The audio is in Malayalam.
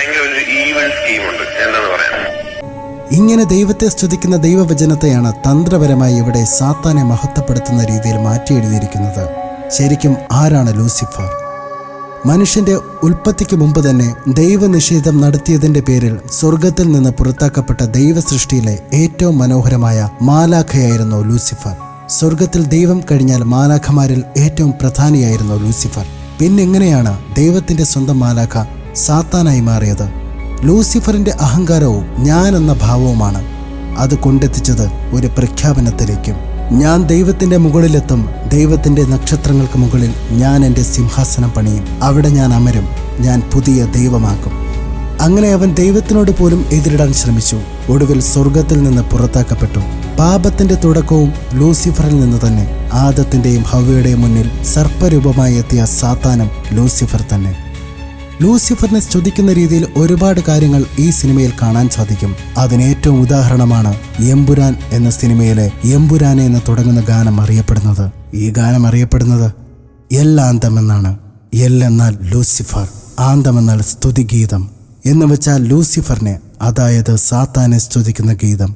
ഭയങ്കര ഒരു ഈവൽ സ്കീമുണ്ട്. എന്താന്ന് പറയാം. ഇങ്ങനെ ദൈവത്തെ സ്തുതിക്കുന്ന ദൈവവചനത്തെയാണ് തന്ത്രപരമായി ഇവിടെ സാത്താനെ മഹത്വപ്പെടുത്തുന്ന രീതിയിൽ മാറ്റിയെഴുതിയിരിക്കുന്നത്. ശരിക്കും ആരാണ് ലൂസിഫർ? മനുഷ്യന്റെ ഉൽപ്പത്തിക്ക് മുമ്പ് തന്നെ ദൈവനിഷേധം നടത്തിയതിന്റെ പേരിൽ സ്വർഗത്തിൽ നിന്ന് പുറത്താക്കപ്പെട്ട ദൈവസൃഷ്ടിയിലെ ഏറ്റവും മനോഹരമായ മാലാഖയായിരുന്നു ലൂസിഫർ. സ്വർഗത്തിൽ ദൈവം കഴിഞ്ഞാൽ മാലാഖമാരിൽ ഏറ്റവും പ്രധാനിയായിരുന്നു ലൂസിഫർ. പിന്നെങ്ങനെയാണ് ദൈവത്തിന്റെ സ്വന്തം മാലാഖ സാത്താനായി മാറിയത്? ലൂസിഫറിന്റെ അഹങ്കാരവും ഞാൻ എന്ന ഭാവവുമാണ് അത് കൊണ്ടെത്തിച്ചത് ഒരു പ്രഖ്യാപനത്തിലേക്കും. ഞാൻ ദൈവത്തിന്റെ മുകളിലെത്തും, ദൈവത്തിന്റെ നക്ഷത്രങ്ങൾക്ക് മുകളിൽ ഞാൻ എൻ്റെ സിംഹാസനം പണിയും, അവിടെ ഞാൻ അമരും, ഞാൻ പുതിയ ദൈവമാക്കും. അങ്ങനെ അവൻ ദൈവത്തിനോട് പോലും എതിരിടാൻ ശ്രമിച്ചു. ഒടുവിൽ സ്വർഗത്തിൽ നിന്ന് പുറത്താക്കപ്പെട്ടു. പാപത്തിന്റെ തുടക്കവും ലൂസിഫറിൽ നിന്ന് തന്നെ. ആദത്തിന്റെയും ഹവ്വയുടെയും മുന്നിൽ സർപ്പരൂപമായി എത്തിയ സാത്താനും ലൂസിഫർ തന്നെ. ലൂസിഫറിനെ സ്തുതിക്കുന്ന രീതിയിൽ ഒരുപാട് കാര്യങ്ങൾ ഈ സിനിമയിൽ കാണാൻ സാധിക്കും. അതിന് ഏറ്റവും ഉദാഹരണമാണ് എമ്പുരാൻ എന്ന സിനിമയിലെ എമ്പുരാനെ എന്ന് തുടങ്ങുന്ന ഗാനം അറിയപ്പെടുന്നത്. ഈ ഗാനം അറിയപ്പെടുന്നത് എൽ ആന്തം എന്നാണ്. എൽ എന്നാൽ ലൂസിഫർ, ആന്തം എന്നാൽ സ്തുതിഗീതം. എന്ന് വെച്ചാൽ ലൂസിഫറിനെ, അതായത് സാത്താനെ സ്തുതിക്കുന്ന ഗീതം.